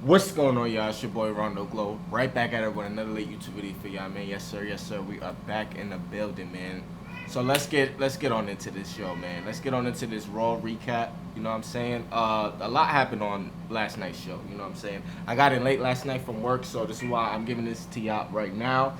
What's going on, y'all? It's your boy Rondo Glow. Right back at it with another late YouTube video for y'all, man. Yes, sir. Yes, sir. We are back in the building, man. So let's get on into this show, man. Let's get on into this Raw recap. You know what I'm saying? A lot happened on last night's show. You know what I'm saying? I got in late last night from work, so this is why I'm giving this to y'all right now.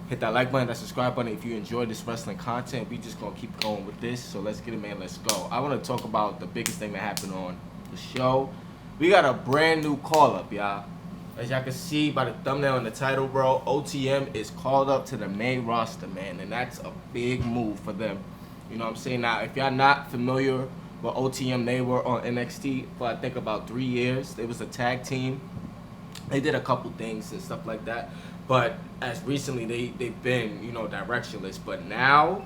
Hit that like button, that subscribe button if you enjoyed this wrestling content. We just gonna keep going with this. So let's get it, man. Let's go. I want to talk about the biggest thing that happened on the show. We got a brand new call up, y'all. As y'all can see by the thumbnail and the title, bro, OTM is called up to the main roster, man, and that's a big move for them. You know what I'm saying? Now, if y'all not familiar with OTM, they were on NXT for I think about 3 years. They was a tag team. They did a couple things and stuff like that, but as recently they've been, you know, directionless. But now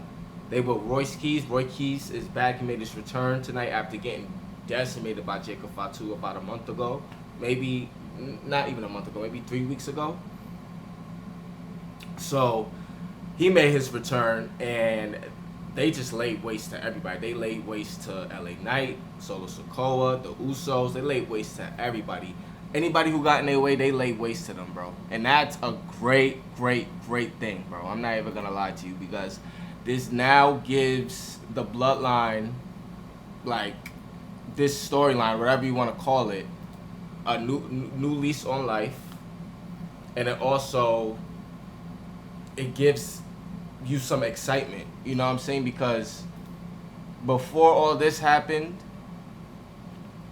they were Royce Keys. Roy Keys is back. He made his return tonight after getting decimated by Jacob Fatu about a month ago, maybe not even a month ago, maybe 3 weeks ago. So he made his return, and they just laid waste to everybody. They laid waste to LA Knight, Solo Sikoa, the Usos. They laid waste to everybody. Anybody who got in their way, they laid waste to them, bro. And that's a great, great, great thing, bro. I'm not even gonna lie to you, because this now gives the bloodline, like, this storyline, whatever you want to call it, a new lease on life. And it gives you some excitement, you know what I'm saying? Because before all this happened,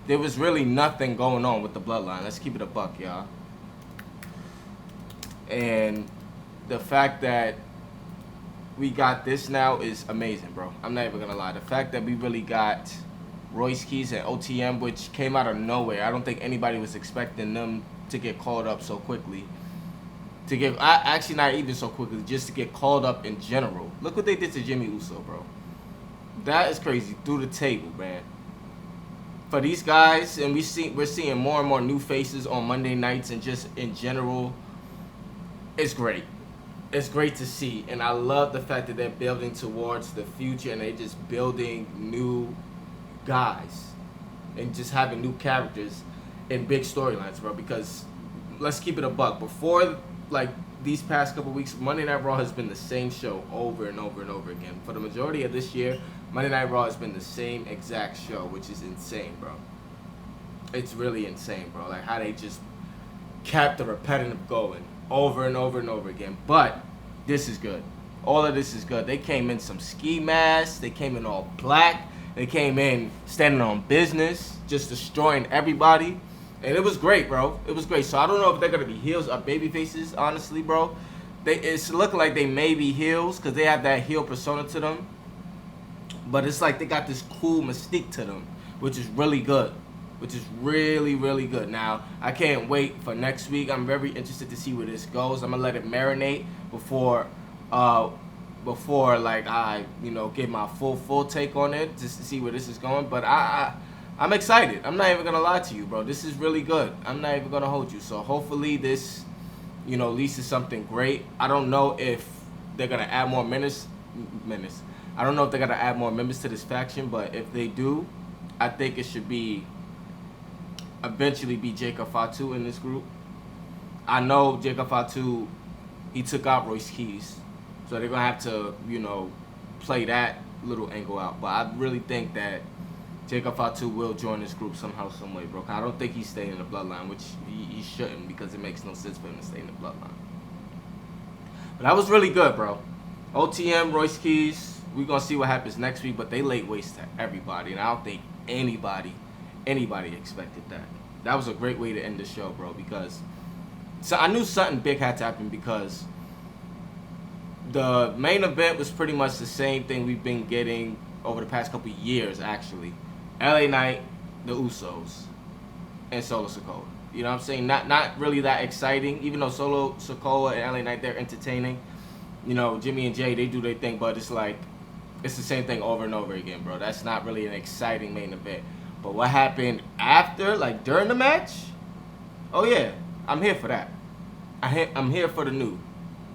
there was really nothing going on with the bloodline. Let's keep it a buck, y'all. And the fact that we got this now is amazing, bro. I'm not even gonna lie. The fact that we really got Royce Keys and OTM, which came out of nowhere. I don't think anybody was expecting them to get called up so quickly. Actually not even so quickly, just to get called up in general. Look what they did to Jimmy Uso, bro. That is crazy. Through the table, man. For these guys, and we're seeing more and more new faces on Monday nights, and just in general, it's great. It's great to see, and I love the fact that they're building towards the future, and they're just building new guys and just having new characters in big storylines, bro. Because let's keep it a buck. Before, like, these past couple weeks, Monday Night Raw has been the same show over and over and over again. For the majority of this year, Monday Night Raw has been the same exact show, which is insane, bro. It's really insane, bro. Like, how they just kept the repetitive going over and over and over again. But this is good. All of this is good. They came in some ski masks. They came in all black. They came in standing on business, just destroying everybody. And it was great, bro. It was great. So I don't know if they're going to be heels or baby faces, honestly, bro. It's looking like they may be heels because they have that heel persona to them. But it's like they got this cool mystique to them, which is really good. Which is really, really good. Now, I can't wait for next week. I'm very interested to see where this goes. I'm going to let it marinate before like I, you know, get my full take on it, just to see where this is going. But I'm excited. I'm not even gonna lie to you, bro. This is really good. I'm not even gonna hold you. So hopefully this, you know, leads to something great. I don't know if they're gonna add more minutes. I don't know if they're gonna add more members to this faction, but if they do, I think it should be eventually be Jacob Fatu in this group. I know Jacob Fatu, he took out Royce Keys. So they're going to have to, you know, play that little angle out. But I really think that Jacob Fatu will join this group somehow, some way, bro. I don't think he's staying in the bloodline, which he shouldn't, because it makes no sense for him to stay in the bloodline. But that was really good, bro. OTM, Royce Keys, we're going to see what happens next week. But they laid waste to everybody. And I don't think anybody expected that. That was a great way to end the show, bro. Because so I knew something big had to happen, because the main event was pretty much the same thing we've been getting over the past couple of years, actually. LA Knight, the Usos, and Solo Sikoa. You know what I'm saying? Not really that exciting, even though Solo Sikoa and LA Knight, they're entertaining. You know, Jimmy and Jay, they do their thing, but it's like, it's the same thing over and over again, bro. That's not really an exciting main event. But what happened after, like during the match, oh yeah, I'm here for that. I'm here for the new.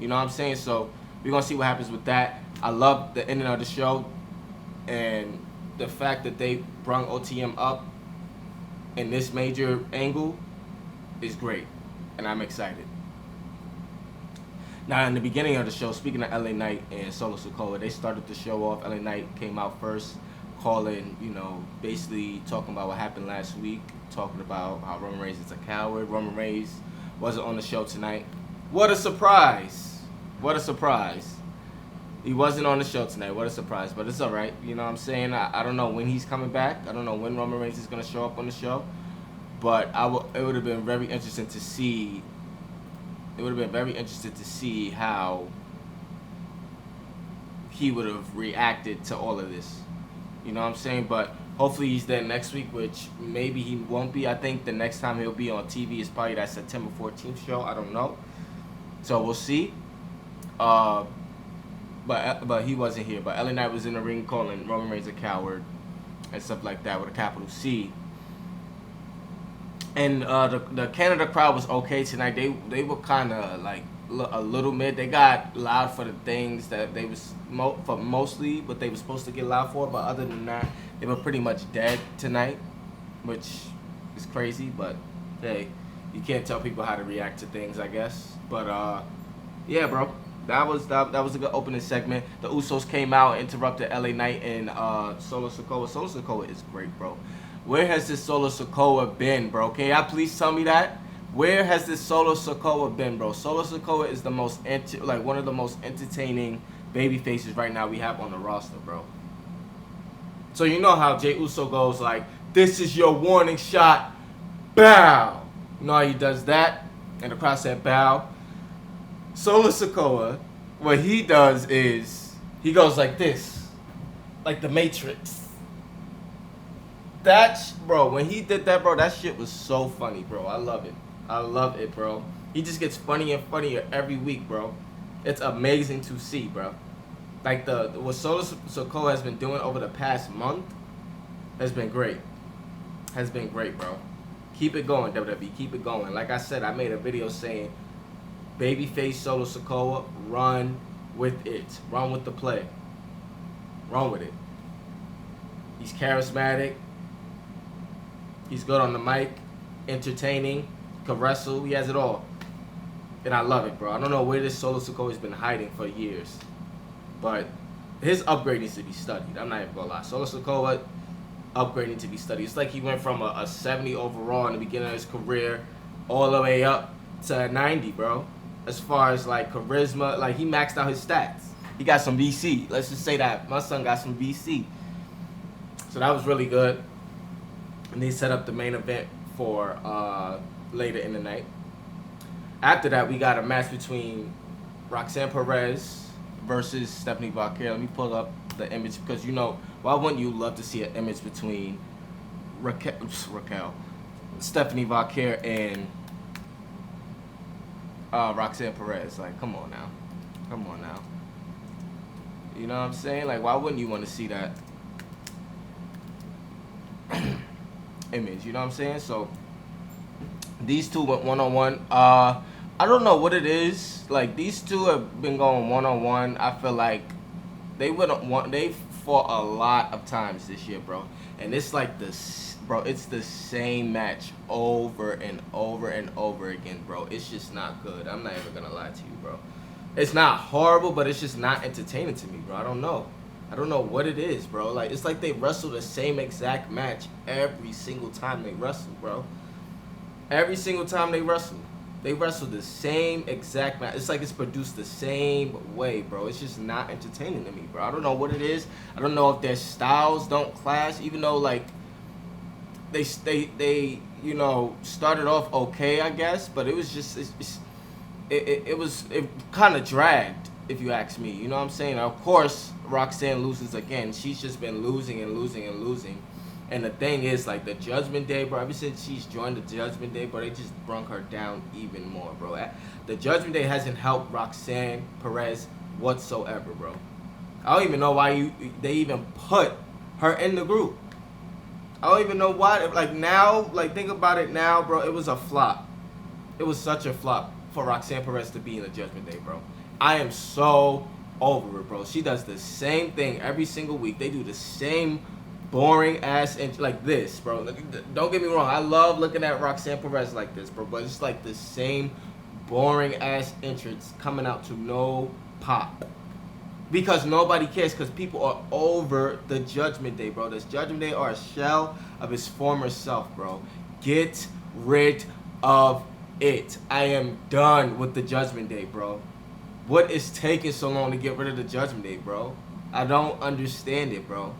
You know what I'm saying? So we're going to see what happens with that. I love the ending of the show, and the fact that they brought OTM up in this major angle is great, and I'm excited. Now, in the beginning of the show, speaking of LA Knight and Solo Sikoa, they started the show off. LA Knight came out first, calling, basically talking about what happened last week, talking about how Roman Reigns is a coward. Roman Reigns wasn't on the show tonight. What a surprise! What a surprise. He wasn't on the show tonight. What a surprise. But it's all right. You know what I'm saying? I don't know when he's coming back. I don't know when Roman Reigns is going to show up on the show. But it would have been very interesting to see. It would have been very interesting to see how he would have reacted to all of this. You know what I'm saying? But hopefully he's there next week, which maybe he won't be. I think the next time he'll be on TV is probably that September 14th show. I don't know. So we'll see. But he wasn't here. But LA Knight was in the ring calling Roman Reigns a coward and stuff like that with a capital C. And the Canada crowd was okay tonight. They were kind of like a little mid. They got loud for the things that they was for mostly what they were supposed to get loud for. But other than that, they were pretty much dead tonight, which is crazy. But hey, you can't tell people how to react to things, I guess. But yeah, bro. That was a good opening segment. The Usos came out, interrupted LA Knight and Solo Sikoa. Solo Sikoa is great, bro. Where has this Solo Sikoa been, bro? Can y'all please tell me that? Where has this Solo Sikoa been, bro? Solo Sikoa is the most one of the most entertaining baby faces right now we have on the roster, bro. So you know how Jey Uso goes like, "This is your warning shot, bow." You know how he does that, and the crowd said bow. Solo Sikoa, what he does is he goes like this, like the Matrix. Bro, when he did that, bro, that shit was so funny, bro. I love it. I love it, bro. He just gets funnier and funnier every week, bro. It's amazing to see, bro. Like what Solo Sikoa has been doing over the past month has been great. Has been great, bro. Keep it going, WWE. Keep it going. Like I said, I made a video saying, babyface Solo Sikoa, run with it. Run with the play. Run with it. He's charismatic. He's good on the mic. Entertaining. Can wrestle. He has it all. And I love it, bro. I don't know where this Solo Sikoa has been hiding for years. But his upgrade needs to be studied. I'm not even going to lie. Solo Sikoa, upgrade needs to be studied. It's like he went from a 70 overall in the beginning of his career all the way up to 90, bro. As far as like charisma, like he maxed out his stats. He got some VC. Let's just say that my son got some VC. So that was really good. And they set up the main event for later in the night. After that, we got a match between Roxanne Perez versus Stephanie Valkyrie. Let me pull up the image because why wouldn't you love to see an image between Stephanie Valkyrie and Roxanne Perez? Like, come on now. You know what I'm saying? Like, why wouldn't you want to see that image? You know what I'm saying? So these two went one-on-one. I don't know what it is. Like, these two have been going one-on-one. I feel like they fought a lot of times this year, bro. And it's like it's the same match over and over and over again, bro. It's just not good. I'm not even gonna lie to you, bro. It's not horrible, but it's just not entertaining to me, bro. I don't know what it is, bro. Like, it's like they wrestle the same exact match every single time they wrestle, bro. Every single time they wrestle the same exact match. It's like it's produced the same way, bro. It's just not entertaining to me, bro. I don't know what it is. I don't know if their styles don't clash, even though like they started off okay, I guess, but it was just it kind of dragged, if you ask me. You know what I'm saying? Now, of course, Roxanne loses again. She's just been losing and losing and losing. And the thing is, like, the Judgment Day, bro, ever since she's joined the Judgment Day, bro, they just brung her down even more, bro. The Judgment Day hasn't helped Roxanne Perez whatsoever, bro. I don't even know why they even put her in the group. I don't even know why. Like, now, like, think about it now, bro. It was a flop. It was such a flop for Roxanne Perez to be in the Judgment Day, bro. I am so over it, bro. She does the same thing every single week. They do the same boring ass and like this, bro. Don't get me wrong. I love looking at Roxanne Perez like this, bro. But it's like the same boring ass entrance coming out to no pop. Because nobody cares, because people are over the Judgment Day, bro. This Judgment Day are a shell of his former self, bro. Get rid of it. I am done with the Judgment Day, bro. What is taking so long to get rid of the Judgment Day, bro? I don't understand it, bro.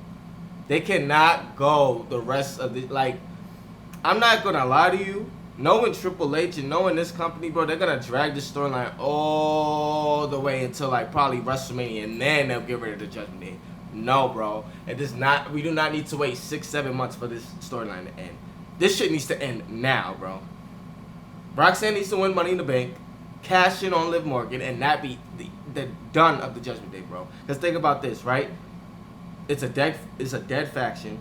They cannot go the rest of the, like, I'm not going to lie to you. Knowing Triple H and knowing this company, bro, they're going to drag the storyline all the way until, like, probably WrestleMania, and then they'll get rid of the Judgment Day. No, bro. It does not, we do not need to wait 6-7 months for this storyline to end. This shit needs to end now, bro. Roxanne needs to win Money in the Bank, cash in on Liv Morgan, and that be the done of the Judgment Day, bro. Because think about this, right? It's a dead faction.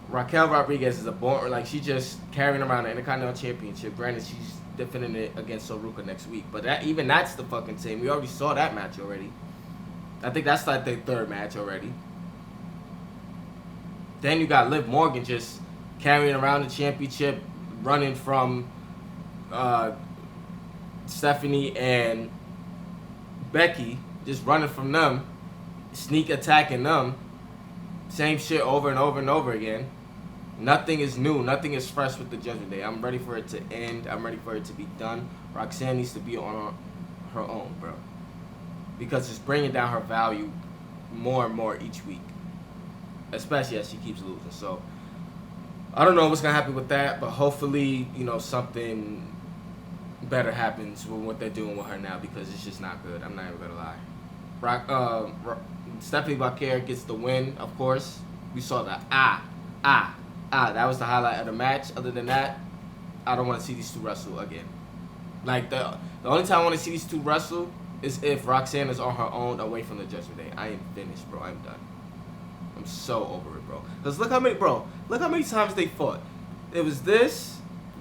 Raquel Rodriguez is a born, like, she's just carrying around the Intercontinental Championship. Granted, she's defending it against Soruka next week, but even that's the fucking same. We already saw that match already. I think that's like their third match already. Then you got Liv Morgan just carrying around the championship, running from Stephanie and Becky, just running from them, sneak attacking them. Same shit over and over and over again. Nothing is new. Nothing is fresh with the Judgment Day. I'm ready for it to end. I'm ready for it to be done. Roxanne needs to be on her own, bro. Because it's bringing down her value more and more each week. Especially as she keeps losing. So, I don't know what's going to happen with that. But hopefully, you know, something better happens with what they're doing with her now. Because it's just not good. I'm not even going to lie. Stephanie Vaquer gets the win, of course. We saw that. That was the highlight of the match. Other than that, I don't want to see these two wrestle again. Like, the only time I want to see these two wrestle is if Roxanne is on her own away from the Judgment Day. I am finished, bro. I'm done. I'm so over it, bro. Because look how many times they fought. It was this,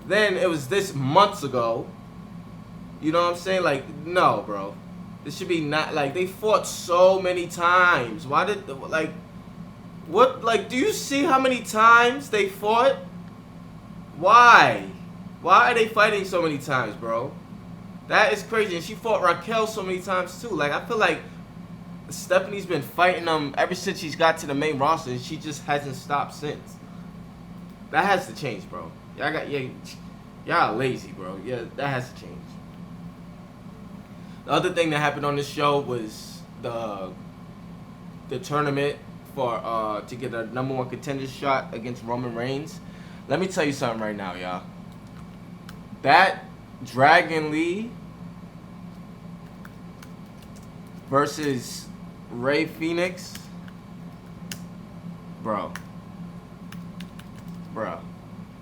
then it was this months ago. You know what I'm saying? Like, no, bro. This should be not, like, they fought so many times. Why did, like, what, like, do you see how many times they fought? Why? Why are they fighting so many times, bro? That is crazy. And she fought Raquel so many times, too. Like, I feel like Stephanie's been fighting them ever since she's got to the main roster, and she just hasn't stopped since. That has to change, bro. Y'all lazy, bro. Yeah, that has to change. The other thing that happened on this show was the tournament for to get a #1 contender shot against Roman Reigns. Let me tell you something right now, y'all. That Dragon Lee versus Rey Fenix, bro.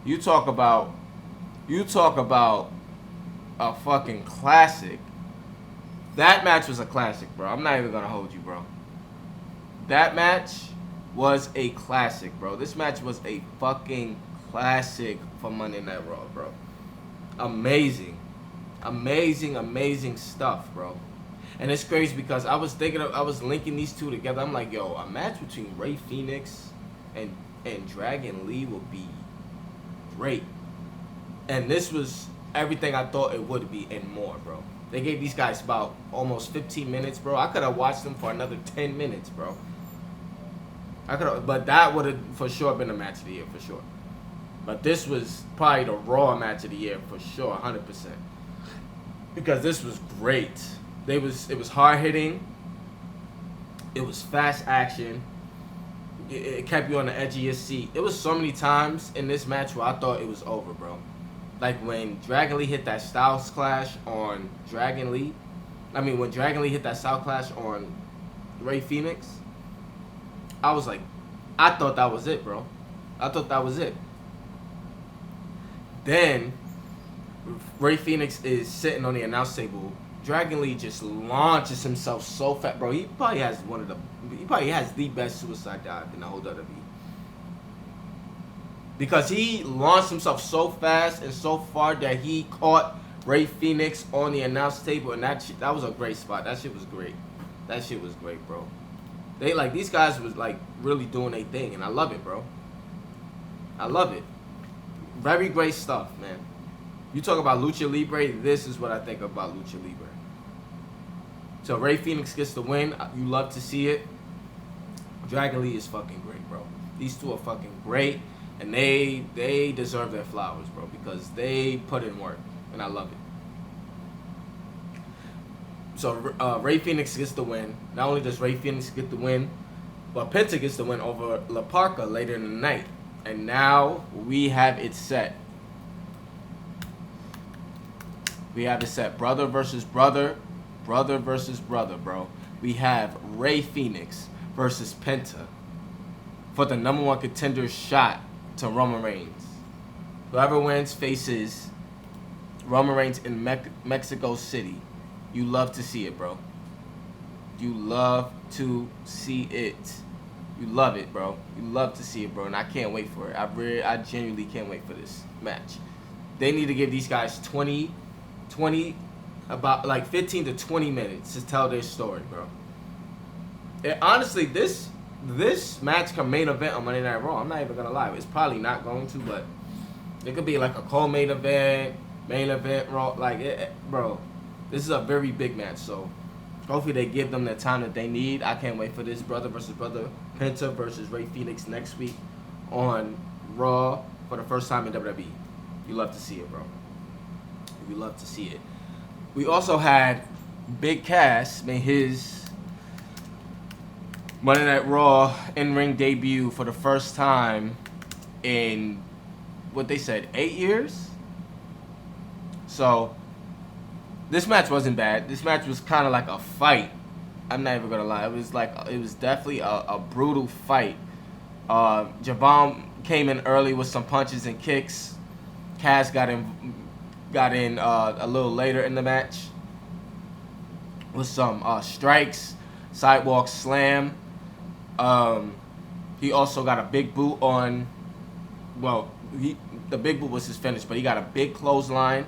You talk about a fucking classic. That match was a classic, bro. I'm not even gonna hold you, bro. That match was a classic, bro. This match was a fucking classic for Monday Night Raw, bro. Amazing stuff, bro. And it's crazy because I was linking these two together. I'm like, yo, a match between Rey Fenix and Dragon Lee will be great. And this was everything I thought it would be and more, bro. They gave these guys about almost 15 minutes, bro. I could have watched them for another 10 minutes, bro. But that would have for sure been a match of the year, for sure. But this was probably the Raw match of the year, for sure, 100%. Because this was great. It was hard hitting. It was fast action. It kept you on the edge of your seat. It was so many times in this match where I thought it was over, bro. Like when Dragon Lee hit that Styles Clash on Dragon Lee. When Dragon Lee hit that Styles Clash on Rey Fenix. I was like, I thought that was it, bro. I thought that was it. Then Rey Fenix is sitting on the announce table. Dragon Lee just launches himself so fast, bro. He probably has the best suicide dive in the whole WWE. Because he launched himself so fast and so far that he caught Rey Fenix on the announce table, and that was a great spot. That shit was great. That shit was great, bro. They like these guys was like really doing their thing, and I love it, bro. I love it. Very great stuff, man. You talk about Lucha Libre, this is what I think about Lucha Libre. So Ray Phoenix gets the win. You love to see it. Dragon Lee is fucking great, bro. These two are fucking great, and they deserve their flowers, bro, because they put in work, and I love it. So Ray Phoenix gets the win. Not only does Ray Phoenix get the win, but Penta gets the win over La Parka later in the night. And now we have it set. We have it set. Brother versus brother. Brother versus brother, bro. We have Ray Phoenix versus Penta for the number one contender shot to Roman Reigns. Whoever wins faces Roman Reigns in Mexico City. You love to see it, bro. You love to see it. You love it, bro. You love to see it, bro. And I can't wait for it. I genuinely can't wait for this match. They need to give these guys 20, about like 15 to 20 minutes to tell their story, bro. And honestly, this match can main event on Monday Night Raw. I'm not even going to lie. It's probably not going to, but it could be like a co-main event, main event, Raw. Like, bro, this is a very big match, so hopefully they give them the time that they need. I can't wait for this. Brother versus brother. Penta versus Ray Phoenix next week on Raw for the first time in WWE. You love to see it, bro. You love to see it. We also had Big Cass make his Monday Night Raw in-ring debut for the first time in, what they said, 8 years? So this match wasn't bad. This match was kind of like a fight. I'm not even gonna lie. It was definitely a brutal fight. Javon came in early with some punches and kicks. Cass got in a little later in the match with some strikes, sidewalk slam. He also got a big boot on. Well, the big boot was his finish, but he got a big clothesline.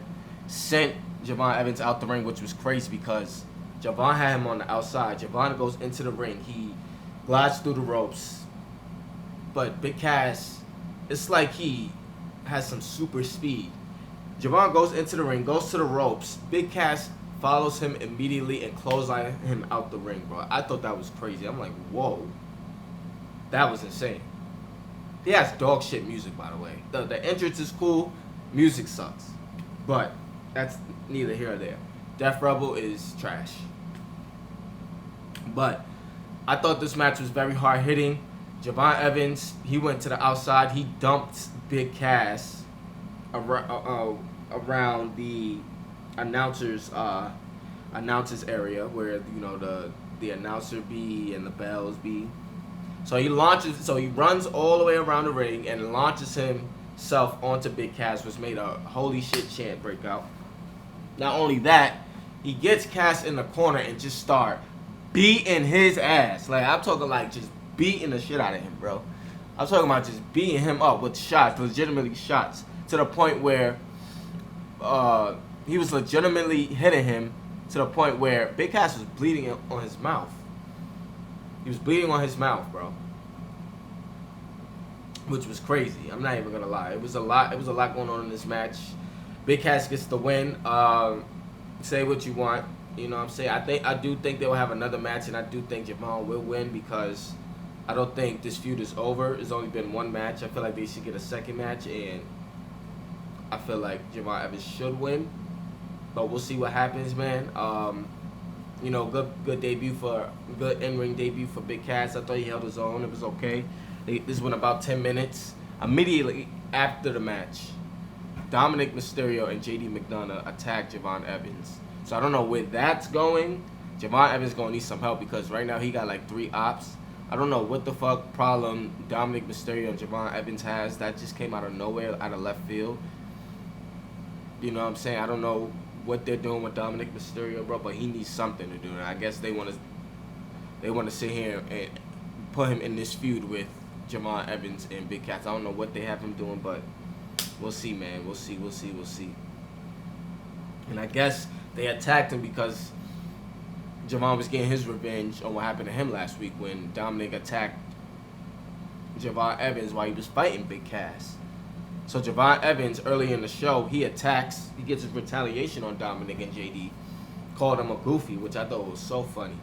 Sent Javon Evans out the ring, which was crazy because Javon had him on the outside. Javon goes into the ring. He glides through the ropes. But Big Cass, it's like he has some super speed. Javon goes into the ring, goes to the ropes. Big Cass follows him immediately and clotheslines him out the ring, bro. I thought that was crazy. I'm like, whoa. That was insane. He has dog shit music, by the way. The entrance is cool. Music sucks. But that's neither here or there. Def Rebel is trash. But I thought this match was very hard hitting. Javon Evans, he went to the outside. He dumped Big Cass around the announcers area where, you know, the announcer be and the bells be. So he runs all the way around the ring and launches himself onto Big Cass, which made a holy shit chant break out. Not only that, he gets Cass in the corner and just start beating his ass. Like, I'm talking like just beating the shit out of him, bro. I'm talking about just beating him up with shots, legitimately shots, to the point where he was legitimately hitting him to the point where Big Cass was bleeding on his mouth. He was bleeding on his mouth, bro. Which was crazy. I'm not even gonna lie. It was a lot going on in this match. Big Cass gets the win. Say what you want. You know what I'm saying? I do think they will have another match, and I do think Javon will win because I don't think this feud is over. It's only been one match. I feel like they should get a second match, and I feel like Javon Evans should win. But we'll see what happens, man. You know, good in-ring debut for Big Cass. I thought he held his own. It was okay. This went about 10 minutes. Immediately after the match, Dominic Mysterio and JD McDonough attacked Javon Evans. So I don't know where that's going. Javon Evans going to need some help because right now he got like 3 ops. I don't know what the fuck problem Dominic Mysterio and Javon Evans has. That just came out of nowhere, out of left field. You know what I'm saying? I don't know what they're doing with Dominic Mysterio, bro, but he needs something to do. And I guess they want to sit here and put him in this feud with Javon Evans and Big Cass. I don't know what they have him doing, but we'll see, man. We'll see. And I guess they attacked him because Javon was getting his revenge on what happened to him last week when Dominic attacked Javon Evans while he was fighting Big Cass. So Javon Evans, early in the show, he gets his retaliation on Dominic and JD, called him a goofy, which I thought was so funny.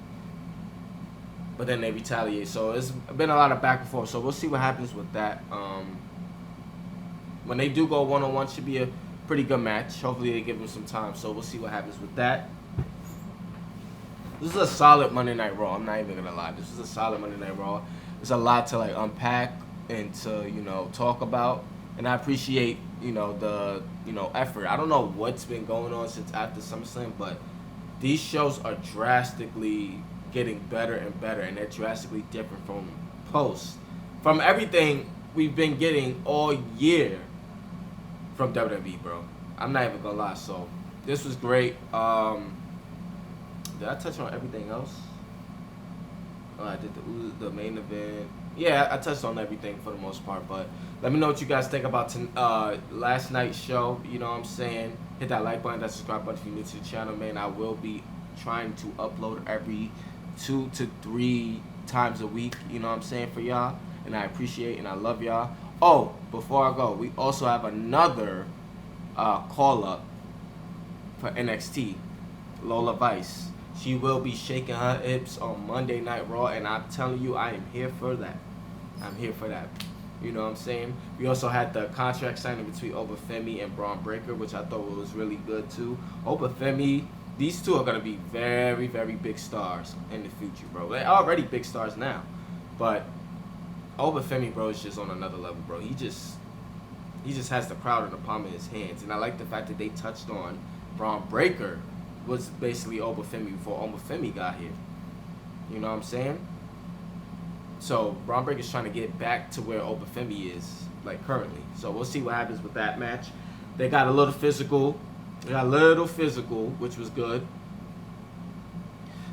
But then they retaliate. So it's been a lot of back and forth. So we'll see what happens with that. When they do go one-on-one, should be a pretty good match. Hopefully they give him some time. So we'll see what happens with that. This is a solid Monday Night Raw. I'm not even gonna lie. This is a solid Monday Night Raw. There's a lot to unpack and to talk about. And I appreciate the effort. I don't know what's been going on since after SummerSlam, but these shows are drastically getting better and better, and they're drastically different from everything we've been getting all year from WWE, bro. I'm not even gonna lie. So this was great. Did I touch on everything else? I did the main event. Yeah, I touched on everything for the most part, but let me know what you guys think about last night's show. You know what I'm saying? Hit that like button, that subscribe button if you're new to the channel, man. I will be trying to upload every 2 to 3 times a week, you know what I'm saying, for y'all. And I appreciate and I love y'all. Oh, before I go, we also have another call-up for NXT, Lola Vice. She will be shaking her hips on Monday Night Raw, and I'm telling you, I am here for that. I'm here for that. You know what I'm saying? We also had the contract signing between Obafemi and Braun Breaker, which I thought was really good too. Obafemi, these two are going to be very, very big stars in the future, bro. They're already big stars now. But Obafemi, bro, is just on another level, bro. He just has the crowd in the palm of his hands. And I like the fact that they touched on Braun Breaker was basically Obafemi before Obafemi got here. You know what I'm saying? So Braun Breaker's trying to get back to where Obafemi is, currently. So we'll see what happens with that match. They got a little physical. Which was good.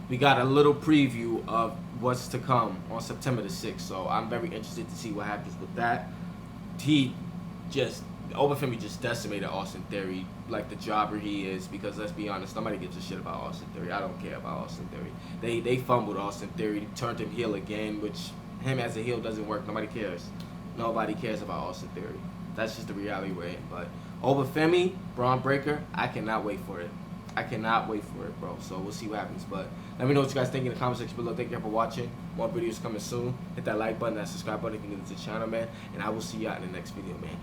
We got a little preview of what's to come on September the 6th. So I'm very interested to see what happens with that. Obafemi just decimated Austin Theory like the jobber he is, because let's be honest, nobody gives a shit about Austin Theory. I don't care about Austin Theory. They fumbled Austin Theory, turned him heel again, which him as a heel doesn't work. Nobody cares. Nobody cares about Austin Theory. That's just the reality we're in. But Obafemi, Braun Breaker, I cannot wait for it. I cannot wait for it, bro. So we'll see what happens. But let me know what you guys think in the comment section below. Thank you for watching. More videos coming soon. Hit that like button, that subscribe button if you're new to the channel, man. And I will see y'all in the next video, man.